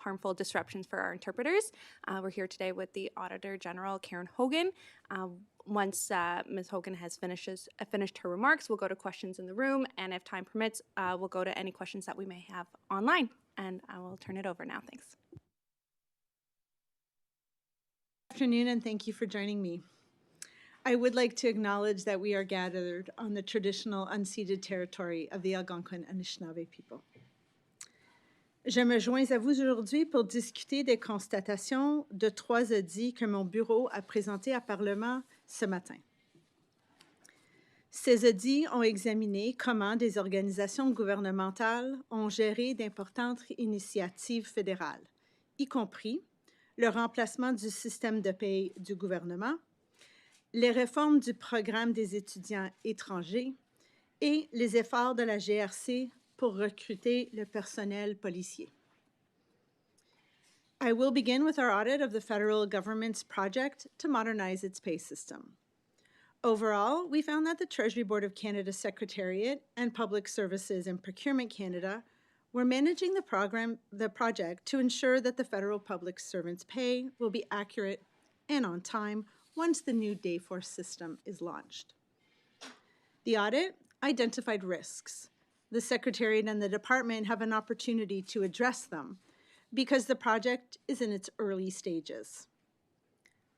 harmful disruptions for our interpreters. We're here today with the Auditor General Karen Hogan. Once Ms. Hogan has finished her remarks, we'll go to questions in the room, and if time permits, we'll go to any questions that we may have online. And I will turn it over now. Thanks. Good afternoon, and thank you for joining me. I would like to acknowledge that we are gathered on the traditional unceded territory of the Algonquin Anishinaabe people. Je me joins à vous aujourd'hui pour discuter des constatations de 3 audits que mon bureau a présentés à Parlement ce matin. Ces audits ont examiné comment des organisations gouvernementales ont géré d'importantes initiatives fédérales, y compris le remplacement du système de paie du gouvernement, les réformes du programme des étudiants étrangers et les efforts de la GRC pour recruter le personnel policier. I will begin with our audit of the federal government's project to modernize its pay system. Overall, we found that the Treasury Board of Canada Secretariat and Public Services and Procurement Canada were managing the project to ensure that the federal public servants' pay will be accurate and on time once the new Dayforce system is launched. The audit identified risks. The Secretariat and the Department have an opportunity to address them because the project is in its early stages.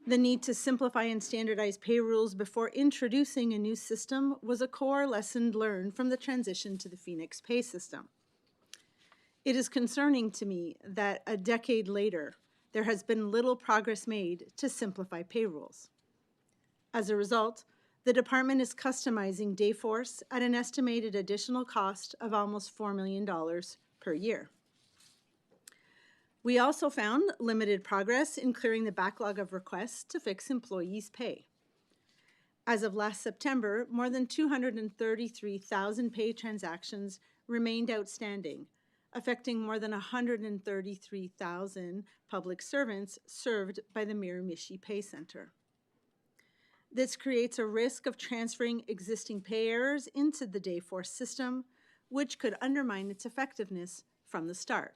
The need to simplify and standardize pay rules before introducing a new system was a core lesson learned from the transition to the Phoenix pay system. It is concerning to me that a decade later, there has been little progress made to simplify pay rules. As a result, the department is customizing Dayforce at an estimated additional cost of almost $4 million per year. We also found limited progress in clearing the backlog of requests to fix employees' pay. As of last September, more than 233,000 pay transactions remained outstanding, affecting more than 133,000 public servants served by the Miramichi Pay Center. This creates a risk of transferring existing pay errors into the Dayforce system, which could undermine its effectiveness from the start.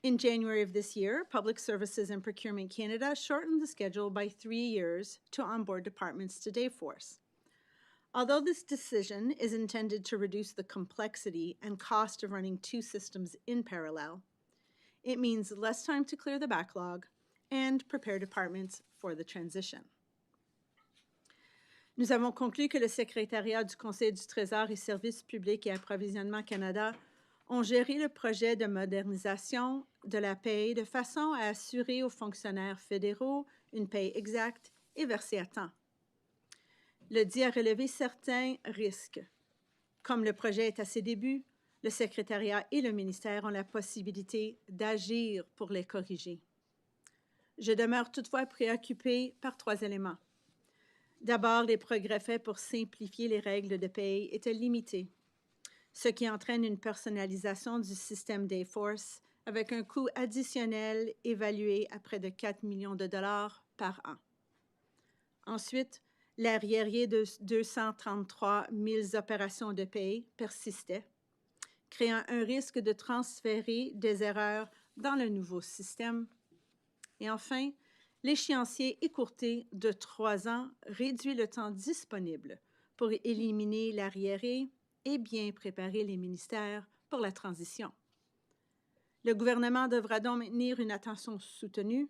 In January of this year, Public Services and Procurement Canada shortened the schedule by 3 years to onboard departments to Dayforce. Although this decision is intended to reduce the complexity and cost of running 2 systems in parallel, it means less time to clear the backlog and prepare departments for the transition. Nous avons conclu que le secrétariat du Conseil du Trésor et Services publics et approvisionnement Canada ont géré le projet de modernisation de la paie de façon à assurer aux fonctionnaires fédéraux une paie exacte et versée à temps. L'audit a relevé certains risques. Comme le projet est à ses débuts, le secrétariat et le ministère ont la possibilité d'agir pour les corriger. Je demeure toutefois préoccupée par 3 éléments. D'abord, les progrès faits pour simplifier les règles de paie étaient limités, ce qui entraîne une personnalisation du système Dayforce avec un coût additionnel évalué à près de 4 millions de dollars par an. Ensuite, l'arriéré de 233 000 opérations de paie persistait, créant un risque de transférer des erreurs dans le nouveau système. Et enfin, l'échéancier écourté de 3 ans réduit le temps disponible pour éliminer l'arriéré et bien préparer les ministères pour la transition. Le gouvernement devra donc maintenir une attention soutenue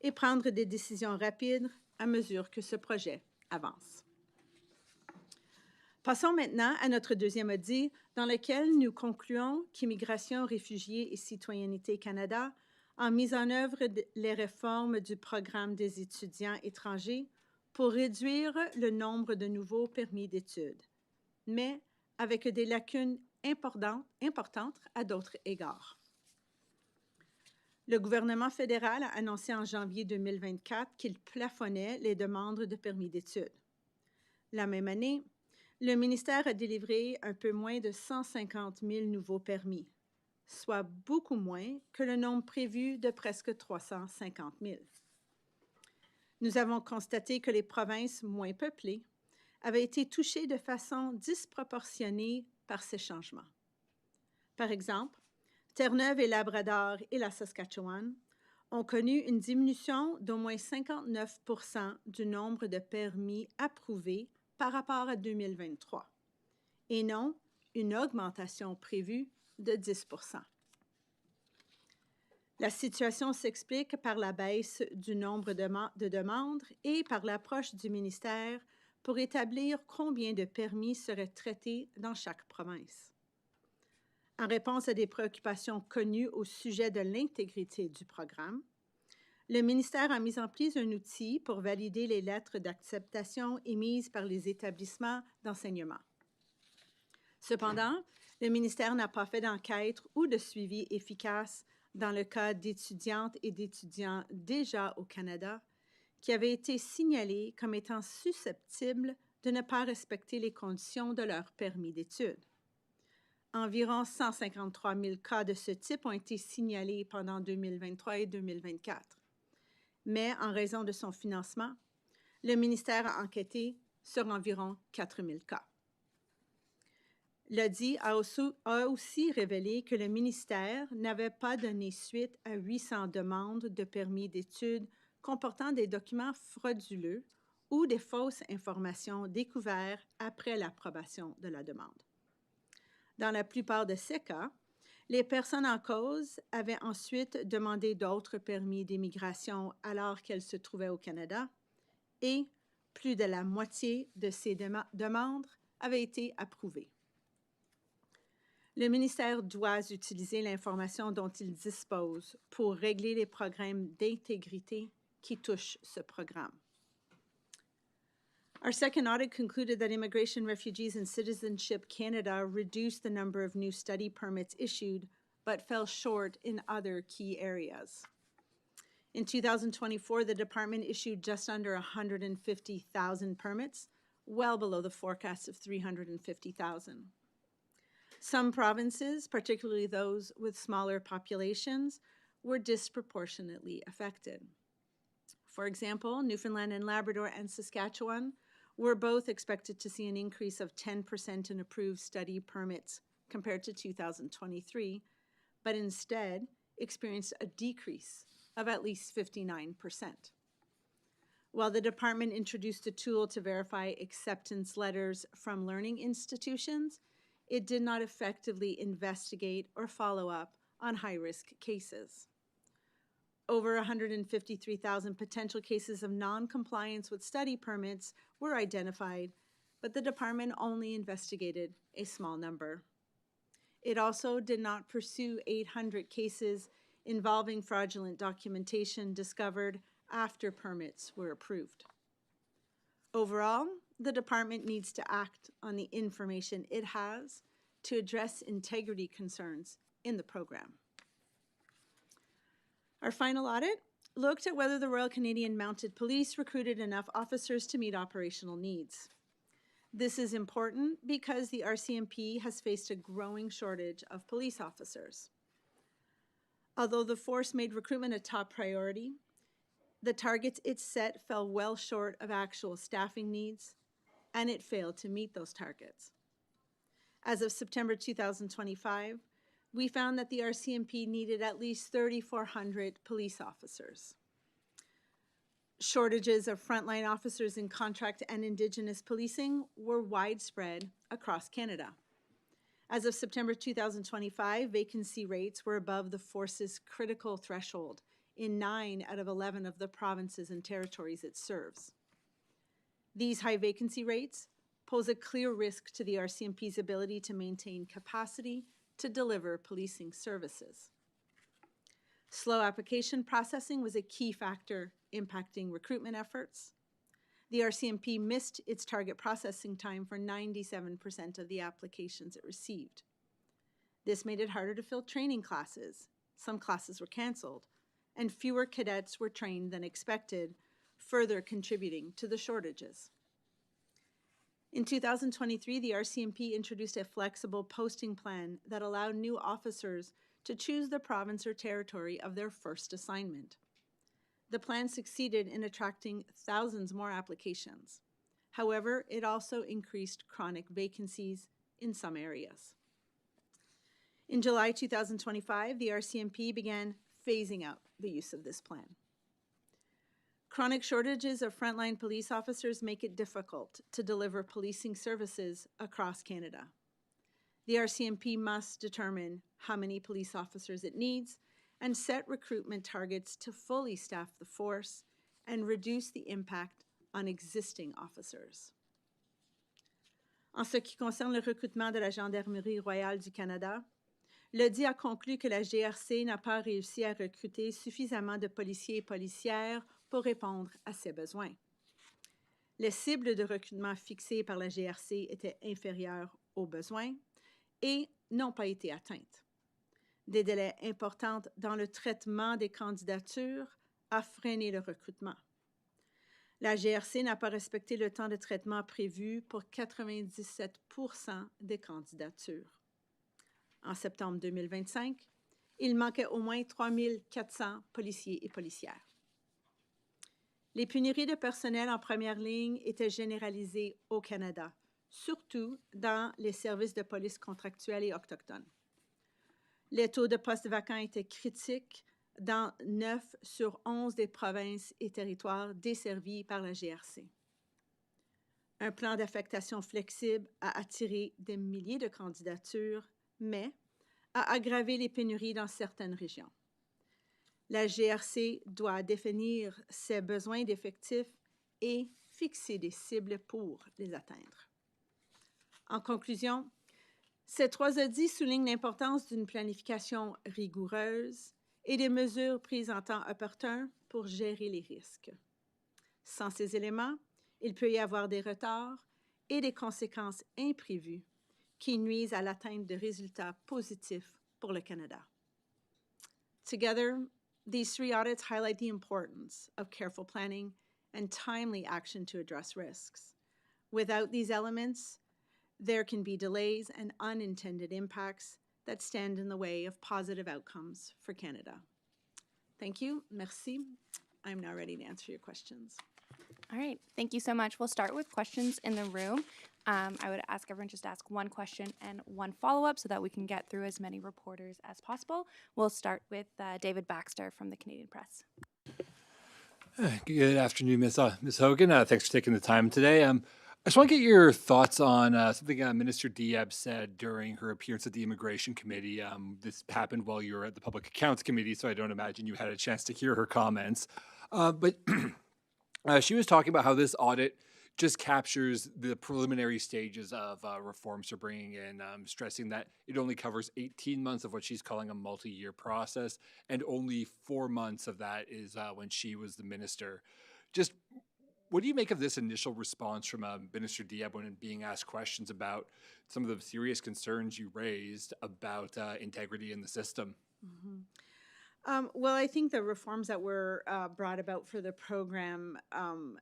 et prendre des décisions rapides à mesure que ce projet avance. Passons maintenant à notre deuxième audit dans lequel nous concluons qu'Immigration, Réfugiés et Citoyenneté Canada a mis en œuvre les réformes du programme des étudiants étrangers pour réduire le nombre de nouveaux permis d'études, mais avec des lacunes importantes à d'autres égards. Le gouvernement fédéral a annoncé en janvier 2024 qu'il plafonnait les demandes de permis d'études. La même année, le ministère a délivré un peu moins de 150 000 nouveaux permis, soit beaucoup moins que le nombre prévu de presque 350 000. Nous avons constaté que les provinces moins peuplées avaient été touchées de façon disproportionnée par ces changements. Par exemple, Terre-Neuve et Labrador et la Saskatchewan ont connu une diminution d'au moins 59% du nombre de permis approuvés par rapport à 2023, et non une augmentation prévue de 10%. La situation s'explique par la baisse du nombre de demandes et par l'approche du ministère pour établir combien de permis seraient traités dans chaque province. En réponse à des préoccupations connues au sujet de l'intégrité du programme, le ministère a mis en place un outil pour valider les lettres d'acceptation émises par les établissements d'enseignement. Cependant, le ministère n'a pas fait d'enquête ou de suivi efficace dans le cas d'étudiantes et d'étudiants déjà au Canada qui avaient été signalés comme étant susceptibles de ne pas respecter les conditions de leur permis d'études. Environ 153 000 cas de ce type ont été signalés pendant 2023 et 2024. Mais en raison de son financement, le ministère a enquêté sur environ 4 000 cas. L'audit a aussi révélé que le ministère n'avait pas donné suite à 800 demandes de permis d'études comportant des documents frauduleux ou des fausses informations découvertes après l'approbation de la demande. Dans la plupart de ces cas, les personnes en cause avaient ensuite demandé d'autres permis d'immigration alors qu'elles se trouvaient au Canada et plus de la moitié de ces demandes avaient été approuvées. Le ministère doit utiliser l'information dont il dispose pour régler les problèmes d'intégrité qui touchent ce programme. Our second audit concluded that Immigration, Refugees, and Citizenship Canada reduced the number of new study permits issued, but fell short in other key areas. In 2024, the department issued just under 150,000 permits, well below the forecast of 350,000. Some provinces, particularly those with smaller populations, were disproportionately affected. For example, Newfoundland and Labrador and Saskatchewan were both expected to see an increase of 10% in approved study permits compared to 2023, but instead experienced a decrease of at least 59%. While the department introduced a tool to verify acceptance letters from learning institutions, it did not effectively investigate or follow up on high-risk cases. Over 153,000 potential cases of non-compliance with study permits were identified, but the department only investigated a small number. It also did not pursue 800 cases involving fraudulent documentation discovered after permits were approved. Overall, the department needs to act on the information it has to address integrity concerns in the program. Our final audit looked at whether the Royal Canadian Mounted Police recruited enough officers to meet operational needs. This is important because the RCMP has faced a growing shortage of police officers. Although the force made recruitment a top priority, the targets it set fell well short of actual staffing needs, and it failed to meet those targets. As of September 2025, we found that the RCMP needed at least 3,400 police officers. Shortages of frontline officers in contract and Indigenous policing were widespread across Canada. As of September 2025, vacancy rates were above the force's critical threshold in 9 out of 11 of the provinces and territories it serves. These high vacancy rates pose a clear risk to the RCMP's ability to maintain capacity to deliver policing services. Slow application processing was a key factor impacting recruitment efforts. The RCMP missed its target processing time for 97% of the applications it received. This made it harder to fill training classes. Some classes were canceled, and fewer cadets were trained than expected, further contributing to the shortages. In 2023, the RCMP introduced a flexible posting plan that allowed new officers to choose the province or territory of their first assignment. The plan succeeded in attracting thousands more applications. However, it also increased chronic vacancies in some areas. In July 2025, the RCMP began phasing out the use of this plan. Chronic shortages of frontline police officers make it difficult to deliver policing services across Canada. The RCMP must determine how many police officers it needs and set recruitment targets to fully staff the force and reduce the impact on existing officers. En ce qui concerne le recrutement de la Gendarmerie royale du Canada, l'Audit a conclu que la GRC n'a pas réussi à recruter suffisamment de policiers et policières pour répondre à ses besoins. Les cibles de recrutement fixées par la GRC étaient inférieures aux besoins et n'ont pas été atteintes. Des délais importants dans le traitement des candidatures a freiné le recrutement. La GRC n'a pas respecté le temps de traitement prévu pour 97% des candidatures. En septembre 2025, il manquait au moins 3 400 policiers et policières. Les pénuries de personnel en première ligne étaient généralisées au Canada, surtout dans les services de police contractuels et autochtones. Les taux de postes vacants étaient critiques dans 9 sur 11 des provinces et territoires desservis par la GRC. Un plan d'affectation flexible a attiré des milliers de candidatures, mais a aggravé les pénuries dans certaines régions. La GRC doit définir ses besoins d'effectifs et fixer des cibles pour les atteindre. En conclusion, ces 3 audits soulignent l'importance d'une planification rigoureuse et des mesures prises en temps opportun pour gérer les risques. Sans ces éléments, il peut y avoir des retards et des conséquences imprévues qui nuisent à l'atteinte de résultats positifs pour le Canada. Together, these 3 audits highlight the importance of careful planning and timely action to address risks. Without these elements, there can be delays and unintended impacts that stand in the way of positive outcomes for Canada. Thank you. Merci. I'm now ready to answer your questions. All right. Thank you so much. We'll start with questions in the room. I would ask everyone just to ask one question and one follow-up so that we can get through as many reporters as possible. We'll start with David Baxter from the Canadian Press. Good afternoon, Ms. Hogan. Thanks for taking the time today. I just want to get your thoughts on something Minister Diab said during her appearance at the Immigration Committee. This happened while you were at the Public Accounts Committee, so I don't imagine you had a chance to hear her comments. But she was talking about how this audit just captures the preliminary stages of reforms they're bringing in, stressing that it only covers 18 months of what she's calling a multi-year process, and only 4 months of that is when she was the minister. Just what do you make of this initial response from Minister Diab when being asked questions about some of the serious concerns you raised about integrity in the system? Mm-hmm. Well, I think the reforms that were brought about for the program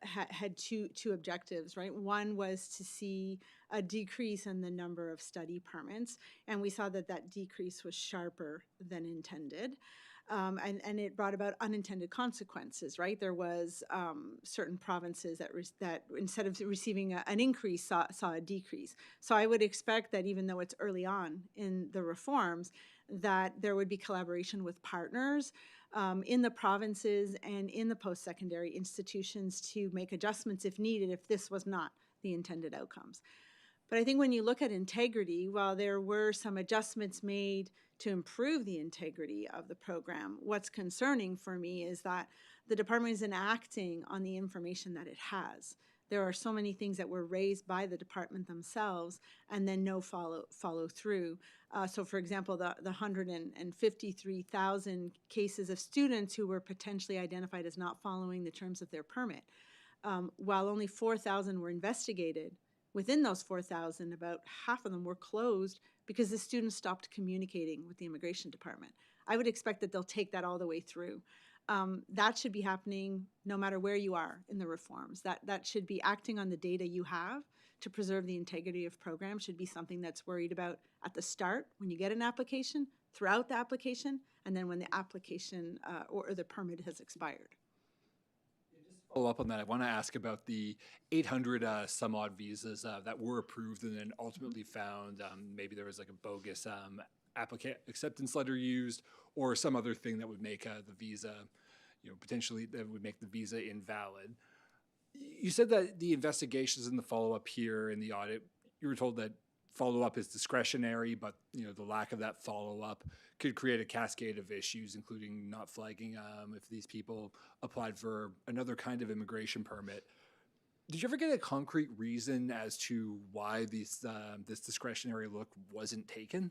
had two objectives, right? One was to see a decrease in the number of study permits, and we saw that decrease was sharper than intended. And it brought about unintended consequences, right? There was certain provinces that instead of receiving an increase saw a decrease. So I would expect that even though it's early on in the reforms, that there would be collaboration with partners in the provinces and in the post-secondary institutions to make adjustments if needed, if this was not the intended outcomes. But I think when you look at integrity, while there were some adjustments made to improve the integrity of the program, what's concerning for me is that the department isn't acting on the information that it has. There are so many things that were raised by the department themselves and then no follow through. So for example, the 153,000 cases of students who were potentially identified as not following the terms of their permit. While only 4,000 were investigated, within those 4,000, about half of them were closed because the students stopped communicating with the immigration department. I would expect that they'll take that all the way through. That should be happening no matter where you are in the reforms. That should be acting on the data you have to preserve the integrity of programs should be something that's worried about at the start when you get an application, throughout the application, and then when the application or the permit has expired. Follow up on that, I want to ask about the 800 some odd visas that were approved and then ultimately found maybe there was like a bogus acceptance letter used, or some other thing that would make the visa, potentially that would make the visa invalid. You said that the investigations and the follow-up here in the audit, you were told that follow-up is discretionary, but the lack of that follow-up could create a cascade of issues, including not flagging if these people applied for another kind of immigration permit. Did you ever get a concrete reason as to why this discretionary look wasn't taken?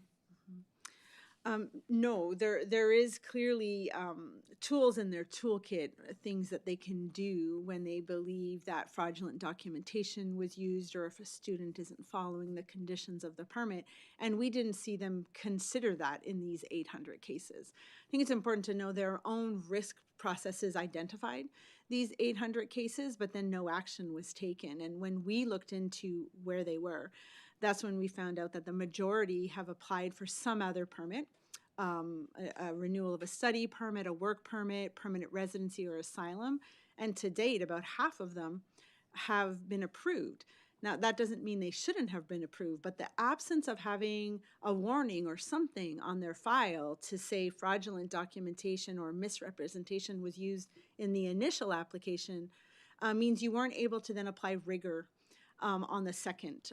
No, there is clearly tools in their toolkit, things that they can do when they believe that fraudulent documentation was used or if a student isn't following the conditions of the permit. And we didn't see them consider that in these 800 cases. I think it's important to know their own risk processes identified these 800 cases, but then no action was taken. And when we looked into where they were, that's when we found out that the majority have applied for some other permit, a renewal of a study permit, a work permit, permanent residency, or asylum. And to date, about half of them have been approved. Now, that doesn't mean they shouldn't have been approved, but the absence of having a warning or something on their file to say fraudulent documentation or misrepresentation was used in the initial application means you weren't able to then apply rigor on the second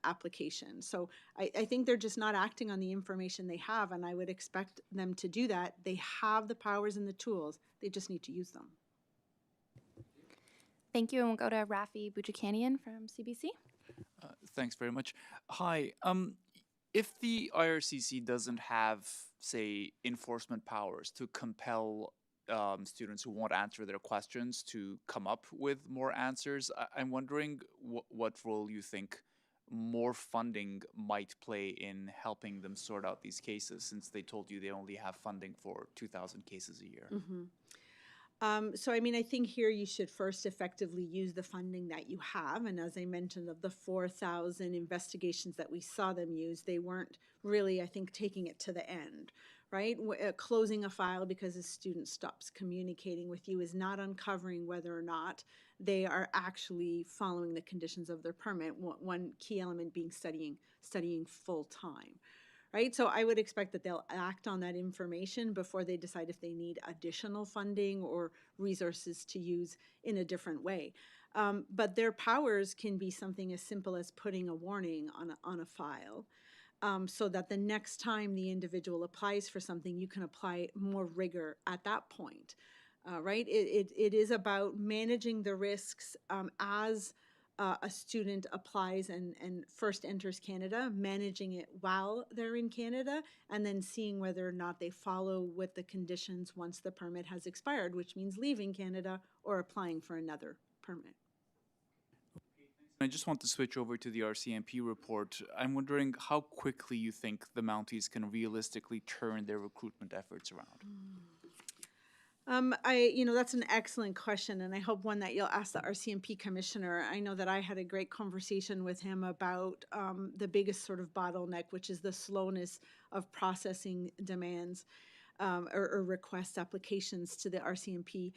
application. So I think they're just not acting on the information they have, and I would expect them to do that. They have the powers and the tools. They just need to use them. Thank you, and we'll go to Rafi Bujikanian from CBC. Thanks very much. Hi. If the IRCC doesn't have, say, enforcement powers to compel students who won't answer their questions to come up with more answers, I'm wondering what role you think more funding might play in helping them sort out these cases, since they told you they only have funding for 2,000 cases a year. Mm-hmm. So, I mean, I think here you should first effectively use the funding that you have. And as I mentioned, of the 4,000 investigations that we saw them use, they weren't really, I think, taking it to the end, right? Closing a file because a student stops communicating with you is not uncovering whether or not they are actually following the conditions of their permit. One key element being studying full time. Right? So I would expect that they'll act on that information before they decide if they need additional funding or resources to use in a different way. But their powers can be something as simple as putting a warning on a file so that the next time the individual applies for something, you can apply more rigor at that point. Right? It is about managing the risks as a student applies and first enters Canada, managing it while they're in Canada, and then seeing whether or not they follow with the conditions once the permit has expired, which means leaving Canada or applying for another permit. I just want to switch over to the RCMP report. I'm wondering how quickly you think the Mounties can realistically turn their recruitment efforts around. That's an excellent question, and I hope one that you'll ask the RCMP commissioner. I know that I had a great conversation with him about the biggest sort of bottleneck, which is the slowness of processing demands or request applications to the RCMP.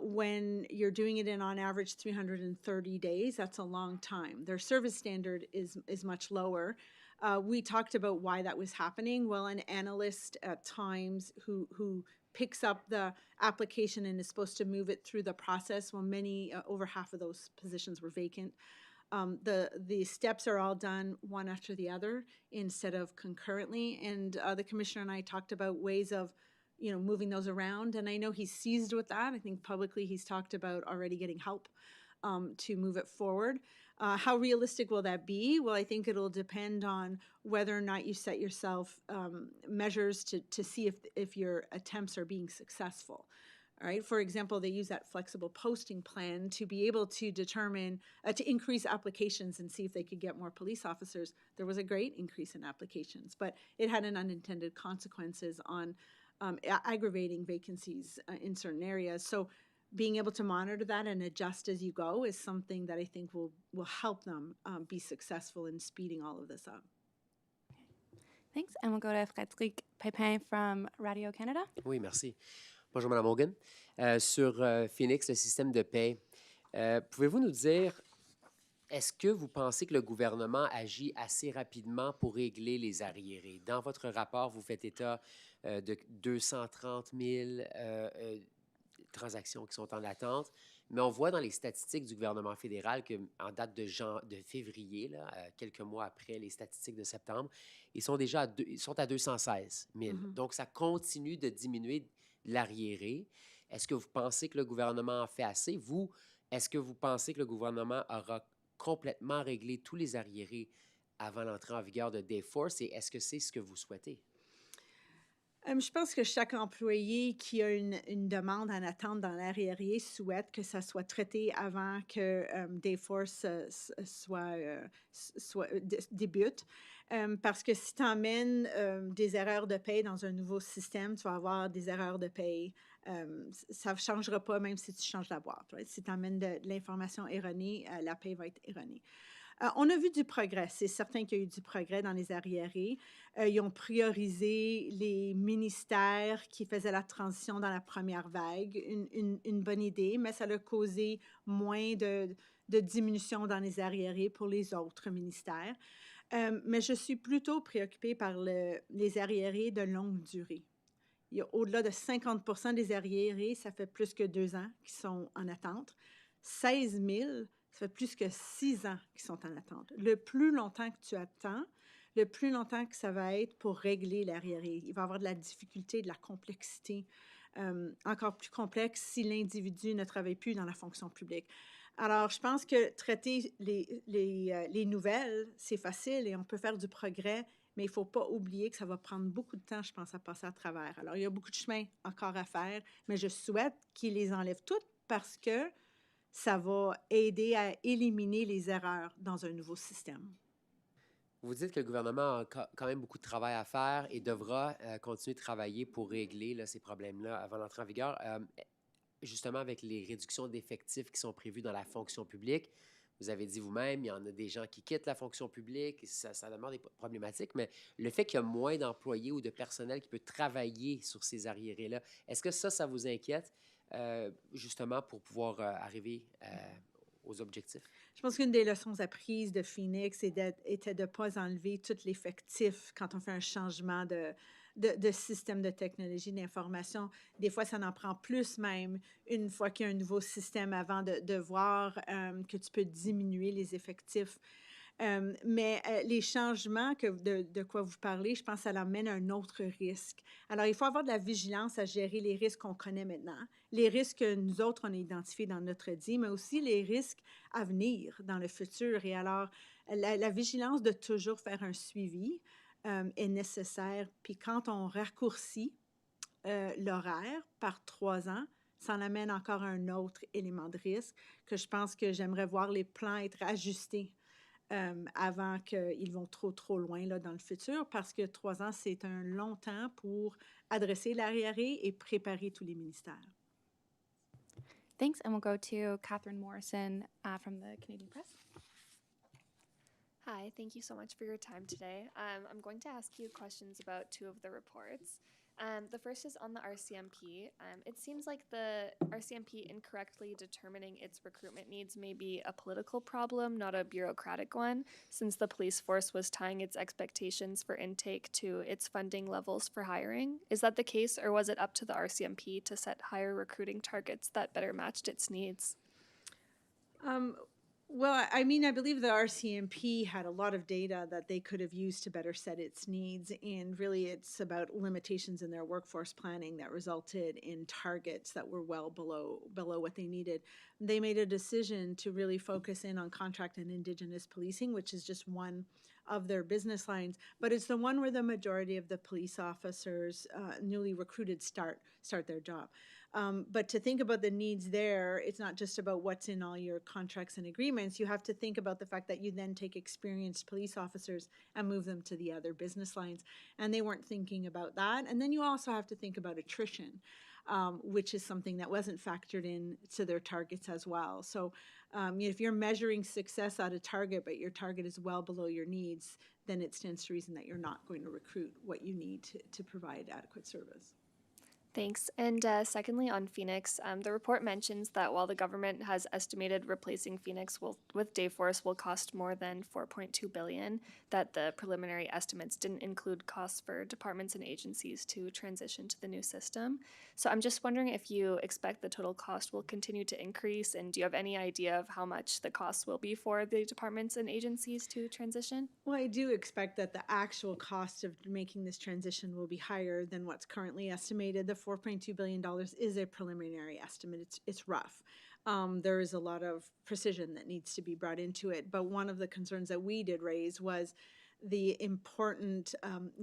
When you're doing it in on average 330 days, that's a long time. Their service standard is much lower. We talked about why that was happening. Well, an analyst at times who picks up the application and is supposed to move it through the process. Well, over half of those positions were vacant. The steps are all done one after the other instead of concurrently. And the commissioner and I talked about ways of, moving those around. And I know he's seized with that. I think publicly he's talked about already getting help to move it forward. How realistic will that be? Well, I think it'll depend on whether or not you set yourself measures to see if your attempts are being successful. All right. For example, they use that flexible posting plan to be able to determine, to increase applications and see if they could get more police officers. There was a great increase in applications, but it had an unintended consequences on aggravating vacancies in certain areas. So being able to monitor that and adjust as you go is something that I think will help them be successful in speeding all of this up. Thanks. And we'll go to Frédéric Pépin from Radio Canada. Oui, merci. Bonjour, Mme Hogan. Sur Phoenix, le système de paie, pouvez-vous nous dire est-ce que vous pensez que le gouvernement agit assez rapidement pour régler les arriérés? Dans votre rapport, vous faites état de 230 000 transactions qui sont en attente, mais on voit dans les statistiques du gouvernement fédéral qu'en date de février, là, quelques mois après les statistiques de septembre, ils sont déjà ils sont à 216 000. Donc, ça continue de diminuer l'arriéré. Est-ce que vous pensez que le gouvernement en fait assez? Vous, est-ce que vous pensez que le gouvernement aura complètement réglé tous les arriérés avant l'entrée en vigueur de Dayforce? Et est-ce que c'est ce que vous souhaitez? Je pense que chaque employé qui a une demande en attente dans l'arriéré souhaite que ça soit traité avant que Dayforce débute. Parce que si tu emmènes des erreurs de paye dans un nouveau système, tu vas avoir des erreurs de paye. Ça ne changera pas même si tu changes la boîte. Right? Si tu emmènes de l'information erronée, la paye va être erronée. On a vu du progrès. C'est certain qu'il y a eu du progrès dans les arriérés. Ils ont priorisé les ministères qui faisaient la transition dans la première vague. Une bonne idée, mais ça a causé moins de diminution dans les arriérés pour les autres ministères. Mais je suis plutôt préoccupée par les arriérés de longue durée. Il y a au-delà de 50% des arriérés, ça fait plus que 2 ans qui sont en attente. 16 000, ça fait plus que 6 ans qui sont en attente. Le plus longtemps que tu attends, le plus longtemps que ça va être pour régler l'arriéré. Il va y avoir de la difficulté, de la complexité, encore plus complexe si l'individu ne travaille plus dans la fonction publique. Alors, je pense que traiter les nouvelles, c'est facile et on peut faire du progrès, mais il ne faut pas oublier que ça va prendre beaucoup de temps, je pense, à passer à travers. Alors, il y a beaucoup de chemin encore à faire, mais je souhaite qu'ils les enlèvent toutes parce que ça va aider à éliminer les erreurs dans un nouveau système. Vous dites que le gouvernement a quand même beaucoup de travail à faire et devra continuer de travailler pour régler là, ces problèmes-là avant l'entrée en vigueur. Justement, avec les réductions d'effectifs qui sont prévues dans la fonction publique, vous avez dit vous-même, il y en a des gens qui quittent la fonction publique, ça demande des problématiques, mais le fait qu'il y a moins d'employés ou de personnel qui peut travailler sur ces arriérés-là, est-ce que ça vous inquiète, justement, pour pouvoir arriver aux objectifs? Je pense qu'une des leçons apprises de Phoenix était de ne pas enlever tout l'effectif quand on fait un changement de système de technologie d'information. Des fois, ça en prend plus même une fois qu'il y a un nouveau système avant de voir que tu peux diminuer les effectifs. Mais les changements de quoi vous parlez, je pense que ça l'amène à un autre risque. Alors, il faut avoir de la vigilance à gérer les risques qu'on connaît maintenant, les risques que nous autres, on a identifiés dans notre dit, mais aussi les risques à venir dans le futur. Et alors, la vigilance de toujours faire un suivi est nécessaire. Puis quand on raccourcit l'horaire par 3 ans, ça en amène encore un autre élément de risque que je pense que j'aimerais voir les plans être ajustés avant qu'ils vont trop loin là, dans le futur, parce que 3 ans, c'est un long temps pour adresser l'arriéré et préparer tous les ministères. Thanks, and we'll go to Catherine Morrison from the Canadian Press. Hi, thank you so much for your time today. I'm going to ask you questions about 2 of the reports. The first is on the RCMP. It seems like the RCMP incorrectly determining its recruitment needs may be a political problem, not a bureaucratic one, since the police force was tying its expectations for intake to its funding levels for hiring. Is that the case, or was it up to the RCMP to set higher recruiting targets that better matched its needs? Well, I mean, I believe the RCMP had a lot of data that they could have used to better set its needs, and really it's about limitations in their workforce planning that resulted in targets that were well below what they needed. They made a decision to really focus in on contract and Indigenous policing, which is just one of their business lines, but it's the one where the majority of the police officers newly recruited start their job. But to think about the needs there, it's not just about what's in all your contracts and agreements. You have to think about the fact that you then take experienced police officers and move them to the other business lines. And they weren't thinking about that. And then you also have to think about attrition, which is something that wasn't factored in to their targets as well. So if you're measuring success at a target, but your target is well below your needs, then it stands to reason that you're not going to recruit what you need to provide adequate service. Thanks. And secondly, on Phoenix, the report mentions that while the government has estimated replacing Phoenix with Dayforce will cost more than $4.2 billion, that the preliminary estimates didn't include costs for departments and agencies to transition to the new system. So I'm just wondering if you expect the total cost will continue to increase, and do you have any idea of how much the costs will be for the departments and agencies to transition? Well, I do expect that the actual cost of making this transition will be higher than what's currently estimated. The $4.2 billion is a preliminary estimate. It's rough. There is a lot of precision that needs to be brought into it. But one of the concerns that we did raise was the important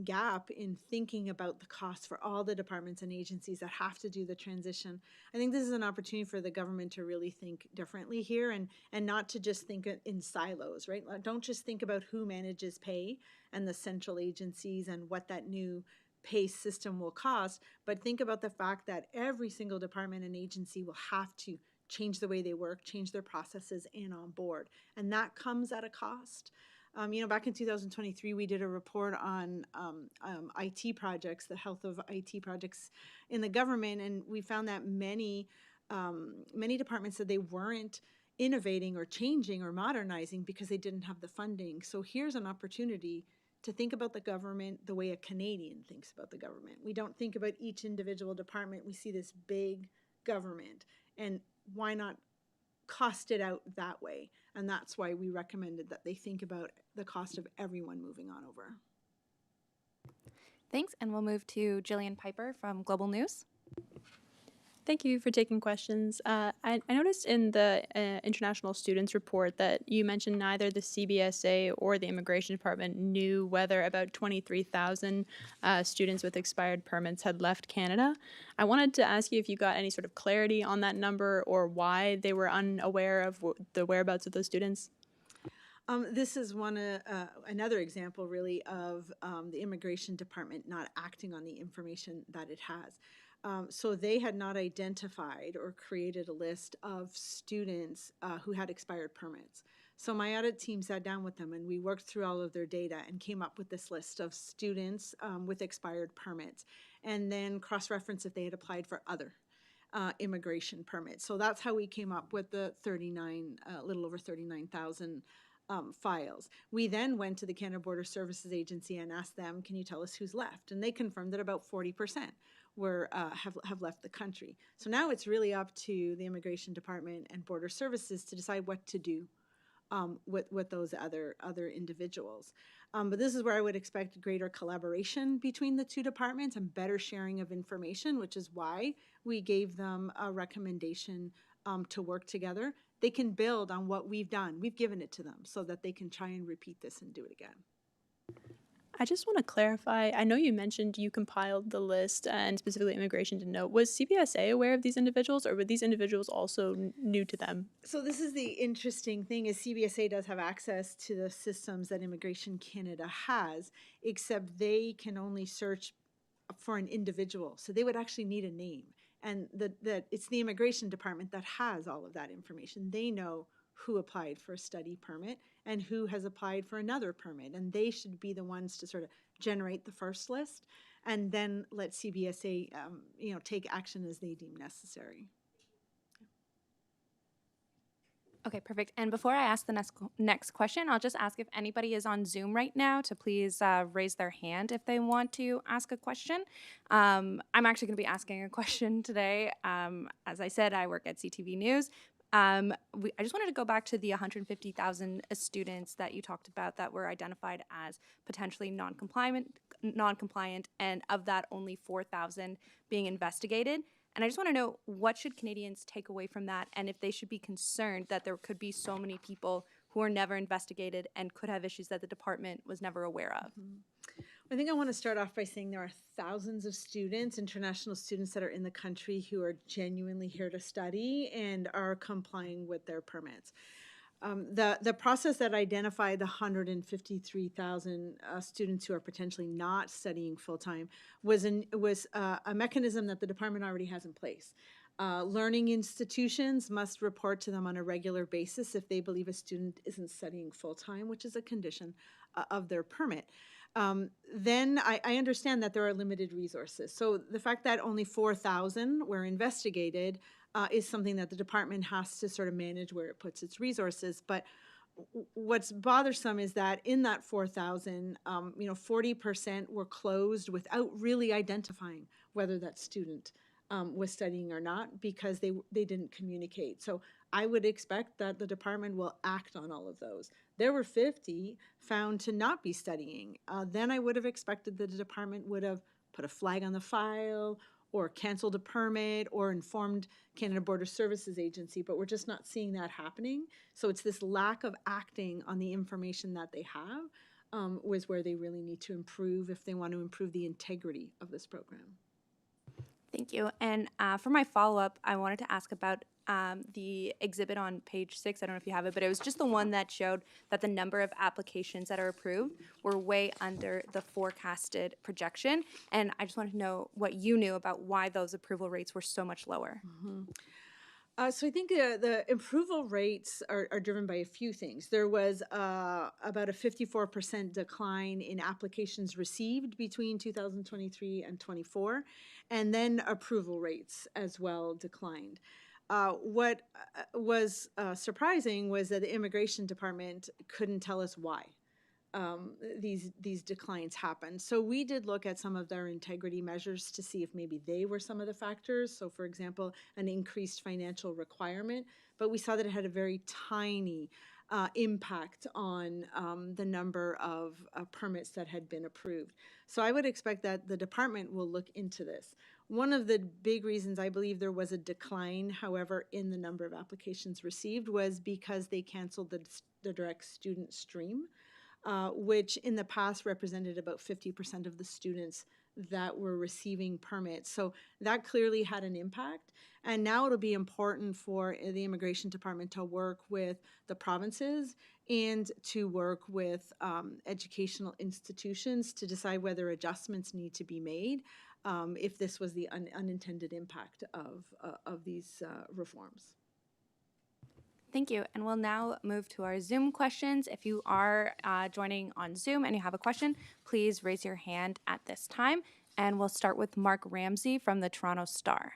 gap in thinking about the costs for all the departments and agencies that have to do the transition. I think this is an opportunity for the government to really think differently here and not to just think in silos, right? Don't just think about who manages pay and the central agencies and what that new pay system will cost, but think about the fact that every single department and agency will have to change the way they work, change their processes and on board. And that comes at a cost. Back in 2023, we did a report on IT projects, the health of IT projects in the government, and we found that many departments said they weren't innovating or changing or modernizing because they didn't have the funding. So here's an opportunity to think about the government the way a Canadian thinks about the government. We don't think about each individual department. We see this big government, and why not cost it out that way? And that's why we recommended that they think about the cost of everyone moving on over. Thanks, and we'll move to Jillian Piper from Global News. Thank you for taking questions. I noticed in the International Students Report that you mentioned neither the CBSA or the Immigration Department knew whether about 23,000 students with expired permits had left Canada. I wanted to ask you if you got any sort of clarity on that number or why they were unaware of the whereabouts of those students. This is another example, really, of the Immigration Department not acting on the information that it has. So they had not identified or created a list of students who had expired permits. So my audit team sat down with them and we worked through all of their data and came up with this list of students with expired permits, and then cross-referenced if they had applied for other immigration permits. So that's how we came up with the little over 39,000 files. We then went to the Canada Border Services Agency and asked them, can you tell us who's left? And they confirmed that about 40% have left the country. So now it's really up to the Immigration Department and Border Services to decide what to do with those other individuals. But this is where I would expect greater collaboration between the two departments and better sharing of information, which is why we gave them a recommendation to work together. They can build on what we've done. We've given it to them so that they can try and repeat this and do it again. I just want to clarify, I know you mentioned you compiled the list and specifically immigration didn't know. Was CBSA aware of these individuals, or were these individuals also new to them? So this is the interesting thing, is CBSA does have access to the systems that Immigration Canada has, except they can only search for an individual. So they would actually need a name. And that it's the Immigration Department that has all of that information. They know who applied for a study permit and who has applied for another permit. And they should be the ones to sort of generate the first list and then let CBSA take action as they deem necessary. Okay, perfect. And before I ask the next question, I'll just ask if anybody is on Zoom right now to please raise their hand if they want to ask a question. I'm actually going to be asking a question today. As I said, I work at CTV News. I just wanted to go back to the 150,000 students that you talked about that were identified as potentially non-compliant, and of that, only 4,000 being investigated. And I just want to know, what should Canadians take away from that, and if they should be concerned that there could be so many people who are never investigated and could have issues that the department was never aware of? Mm-hmm. I think I want to start off by saying there are thousands of students, international students that are in the country who are genuinely here to study and are complying with their permits. The process that identified the 153,000 students who are potentially not studying full-time was a mechanism that the department already has in place. Learning institutions must report to them on a regular basis if they believe a student isn't studying full-time, which is a condition of their permit. Then I understand that there are limited resources. So the fact that only 4,000 were investigated is something that the department has to sort of manage where it puts its resources. But what's bothersome is that in that 4,000, 40% were closed without really identifying whether that student was studying or not, because they didn't communicate. So I would expect that the department will act on all of those. There were 50 found to not be studying. Then I would have expected that the department would have put a flag on the file or canceled a permit or informed Canada Border Services Agency, but we're just not seeing that happening. So it's this lack of acting on the information that they have was where they really need to improve if they want to improve the integrity of this program. Thank you. And for my follow-up, I wanted to ask about the exhibit on page 6. I don't know if you have it, but it was just the one that showed that the number of applications that are approved were way under the forecasted projection. And I just wanted to know what you knew about why those approval rates were so much lower. So I think the approval rates are driven by a few things. There was about a 54% decline in applications received between 2023 and 24, and then approval rates as well declined. What was surprising was that the immigration department couldn't tell us why these declines happened. So we did look at some of their integrity measures to see if maybe they were some of the factors. So for example, an increased financial requirement, but we saw that it had a very tiny impact on the number of permits that had been approved. So I would expect that the department will look into this. One of the big reasons I believe there was a decline, however, in the number of applications received was because they canceled the direct student stream. Which in the past represented about 50% of the students that were receiving permits. So that clearly had an impact. And now it'll be important for the immigration department to work with the provinces and to work with educational institutions to decide whether adjustments need to be made if this was the unintended impact of these reforms. Thank you. And we'll now move to our Zoom questions. If you are joining on Zoom and you have a question, please raise your hand at this time. And we'll start with Mark Ramsey from the Toronto Star.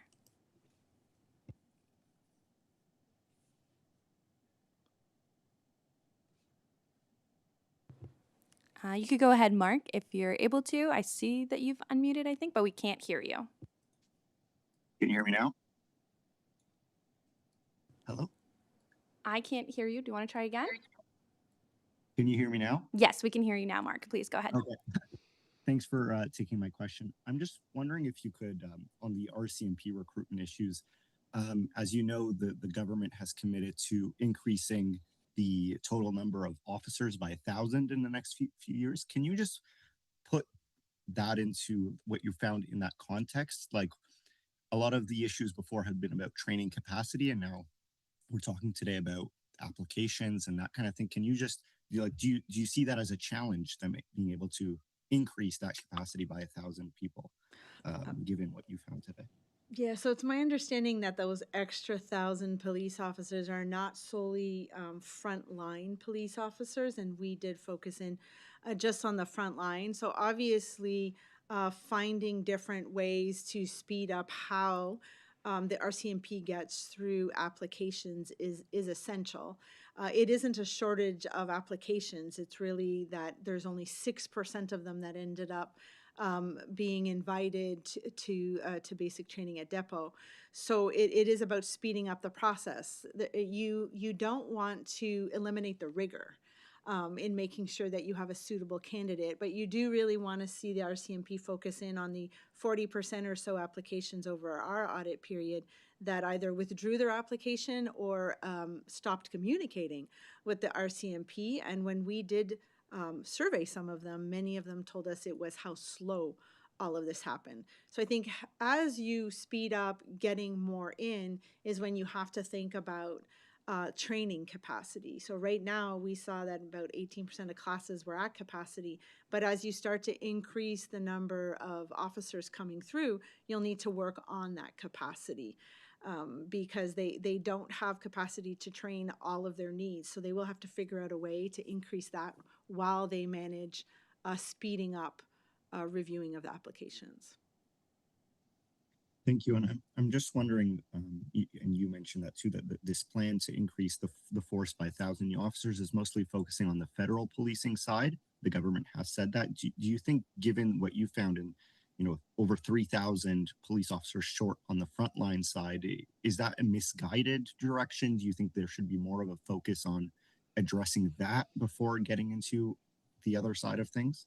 You could go ahead, Mark, if you're able to. I see that you've unmuted, I think, but we can't hear you. Can you hear me now? Hello? I can't hear you. Do you want to try again? Can you hear me now? Yes, we can hear you now, Mark. Please go ahead. Okay. Thanks for taking my question. I'm just wondering if you could, on the RCMP recruitment issues, as you know, the government has committed to increasing the total number of officers by 1,000 in the next few years. Can you just put that into what you found in that context? Like, a lot of the issues before had been about training capacity, and now we're talking today about applications and that kind of thing. Can you just do you see that as a challenge, them being able to increase that capacity by 1,000 people, given what you found today? Yeah, so it's my understanding that those extra 1,000 police officers are not solely frontline police officers, and we did focus in just on the front line. So obviously, finding different ways to speed up how the RCMP gets through applications is essential. It isn't a shortage of applications. It's really that there's only 6% of them that ended up being invited to basic training at depot. So it is about speeding up the process. You don't want to eliminate the rigor in making sure that you have a suitable candidate, but you do really want to see the RCMP focus in on the 40% or so applications over our audit period that either withdrew their application or stopped communicating with the RCMP. And when we did survey some of them, many of them told us it was how slow all of this happened. So I think as you speed up getting more in is when you have to think about training capacity. So right now we saw that about 18% of classes were at capacity, but as you start to increase the number of officers coming through, you'll need to work on that capacity. Because they don't have capacity to train all of their needs. So they will have to figure out a way to increase that while they manage speeding up reviewing of the applications. Thank you. And I'm just wondering, and you mentioned that too, that this plan to increase the force by 1,000 new officers is mostly focusing on the federal policing side. The government has said that. Do you think, given what you found in, over 3,000 police officers short on the frontline side, is that a misguided direction? Do you think there should be more of a focus on addressing that before getting into the other side of things?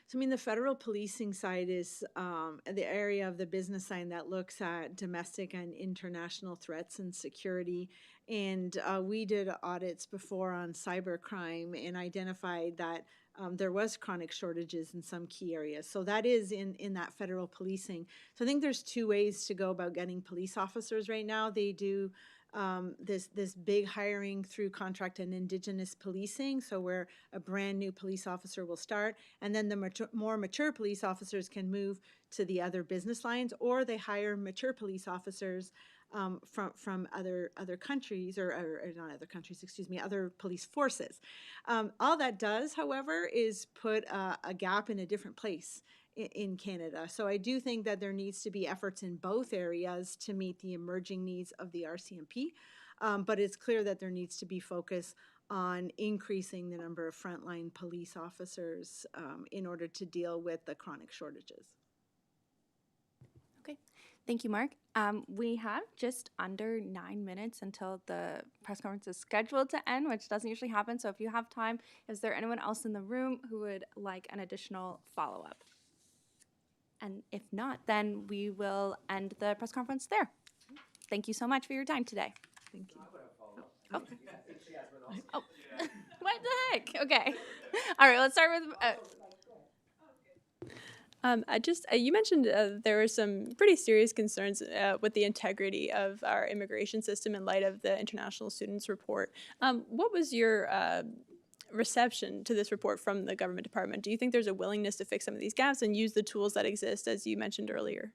So, I mean, the federal policing side is the area of the business side that looks at domestic and international threats and security. And we did audits before on cybercrime and identified that there was chronic shortages in some key areas. So that is in that federal policing. So I think there's two ways to go about getting police officers right now. They do this big hiring through contract and Indigenous policing, so where a brand new police officer will start, and then the more mature police officers can move to the other business lines, or they hire mature police officers from other countries, or not other countries, excuse me, other police forces. All that does, however, is put a gap in a different place in Canada. So I do think that there needs to be efforts in both areas to meet the emerging needs of the RCMP, but it's clear that there needs to be focus on increasing the number of frontline police officers in order to deal with the chronic shortages. Okay, thank you, Mark. We have just under 9 minutes until the press conference is scheduled to end, which doesn't usually happen. So if you have time, is there anyone else in the room who would like an additional follow-up? And if not, then we will end the press conference there. Thank you so much for your time today. Thank you. Oh. Oh. What the heck? Okay. All right, let's start with... you mentioned there were some pretty serious concerns with the integrity of our immigration system in light of the International Students Report. What was your reception to this report from the government department? Do you think there's a willingness to fix some of these gaps and use the tools that exist, as you mentioned earlier?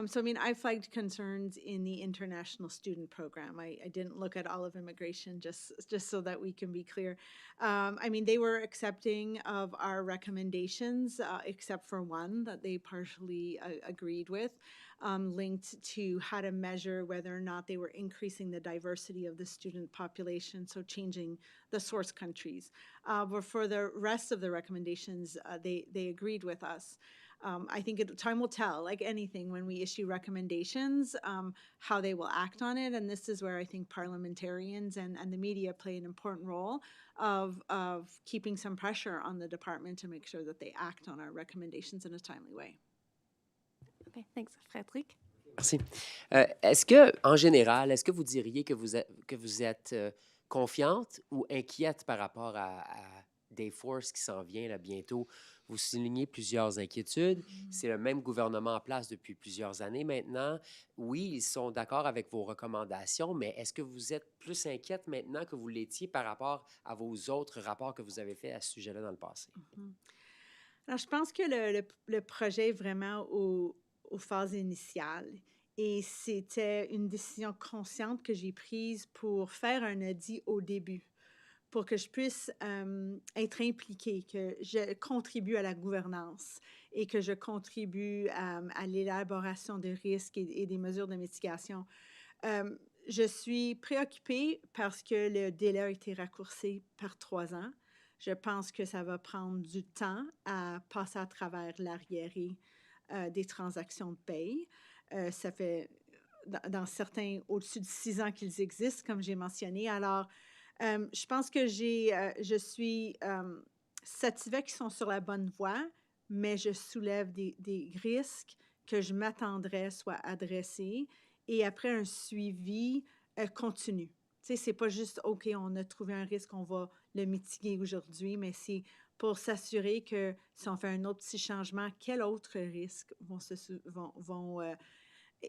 So, I mean, I flagged concerns in the international student program. I didn't look at all of immigration, just so that we can be clear. I mean, they were accepting of our recommendations, except for one that they partially agreed with, linked to how to measure whether or not they were increasing the diversity of the student population, so changing the source countries. But for the rest of the recommendations, they agreed with us. I think time will tell, like anything, when we issue recommendations, how they will act on it. And this is where I think parliamentarians and the media play an important role of keeping some pressure on the department to make sure that they act on our recommendations in a timely way. Okay, thanks, Frédéric. Merci. Est-ce que, en général, est-ce que vous diriez que vous êtes confiante ou inquiète par rapport à Dayforce qui s'en vient là bientôt? Vous soulignez plusieurs inquiétudes. C'est le même gouvernement en place depuis plusieurs années maintenant. Oui, ils sont d'accord avec vos recommandations, mais est-ce que vous êtes plus inquiète maintenant que vous l'étiez par rapport à vos autres rapports que vous avez faits à ce sujet-là dans le passé? Alors, je pense que le projet est vraiment aux phases initiales. Et c'était une décision consciente que j'ai prise pour faire un audit au début, pour que je puisse être impliquée, que je contribue à la gouvernance et que je contribue à l'élaboration des risques et des mesures de mitigation. Je suis préoccupée parce que le délai a été raccourci par 3 ans. Je pense que ça va prendre du temps à passer à travers l'arriéré des transactions de paye. Ça fait, dans certains, au-dessus de 6 ans qu'ils existent, comme j'ai mentionné. Alors, je pense que je suis satisfaite qu'ils sont sur la bonne voie, mais je soulève des risques que je m'attendrais soient adressés et après un suivi continu. Tu sais, c'est pas juste, OK, on a trouvé un risque, on va le mitiguer aujourd'hui, mais c'est pour s'assurer que si on fait un autre petit changement, quels autres risques vont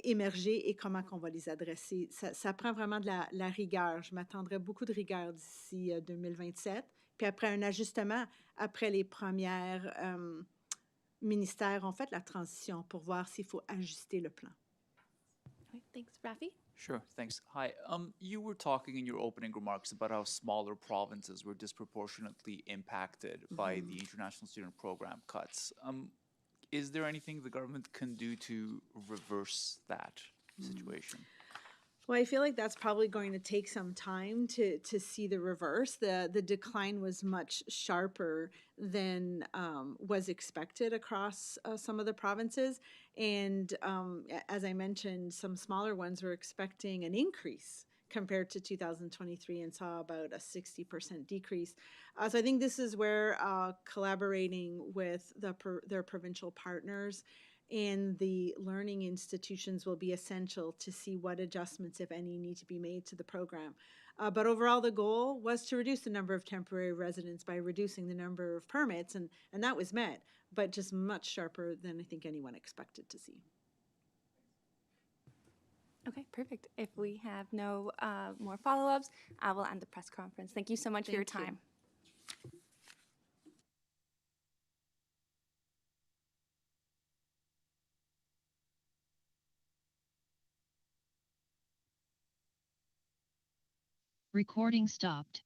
émerger et comment qu'on va les adresser. Ça prend vraiment de la rigueur. Je m'attendrais beaucoup de rigueur d'ici 2027. Puis après un ajustement, après les premières ministères ont fait la transition pour voir s'il faut ajuster le plan. Oui, Thanks, Rafi. Sure, thanks. Hi. You were talking in your opening remarks about how smaller provinces were disproportionately impacted by the international student program cuts. Is there anything the government can do to reverse that situation? Well, I feel like that's probably going to take some time to see the reverse. The decline was much sharper than was expected across some of the provinces. And as I mentioned, some smaller ones were expecting an increase compared to 2023 and saw about a 60% decrease. So I think this is where collaborating with their provincial partners and the learning institutions will be essential to see what adjustments, if any, need to be made to the program. But overall, the goal was to reduce the number of temporary residents by reducing the number of permits, and that was met, but just much sharper than I think anyone expected to see. Okay, perfect. If we have no more follow-ups, I will end the press conference. Thank you so much for your Thank you. time. Recording stopped.